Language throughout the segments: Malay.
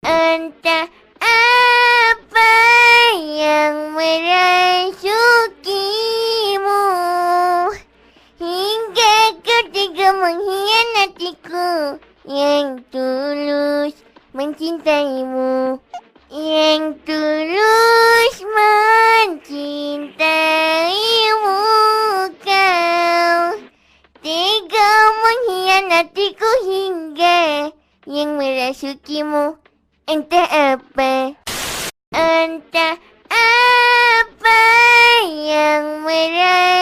Entah apa yang merasukimu hingga kau tega mengkhianatiku yang tulus mencintaimu, yang tulus mencintaimu. Kau tega mengkhianatiku hingga yang merasukimu. Entah apa, entah apa yang merasukimu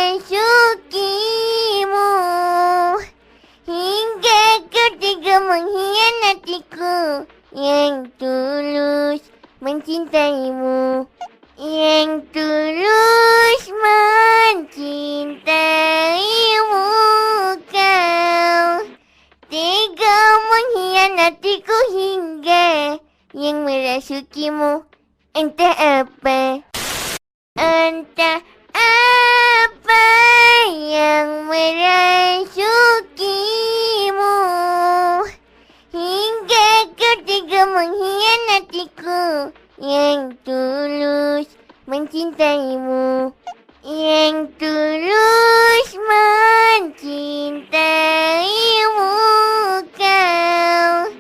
hingga kau tega mengkhianatiku yang tulus mencintaimu, yang tulus mencintaimu. Kau tega mengkhianatiku hingga yang merasukimu. Entah apa, entah apa yang merasukimu hingga kau tega mengkhianatiku yang tulus mencintaimu, yang tulus mencintaimu. Kau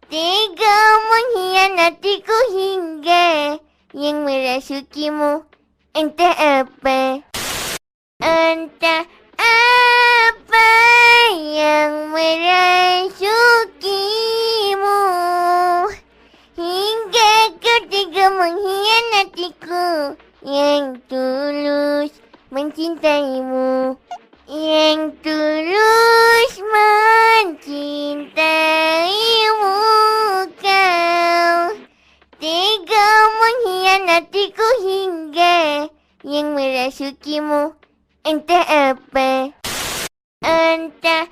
tega mengkhianatiku hingga yang merasukimu. Entah apa, entah apa yang merasukimu hingga kau tega mengkhianatiku yang tulus mencintaimu, yang tulus mencintaimu. Kau tega mengkhianatiku hingga yang merasukimu. Entah apa, entah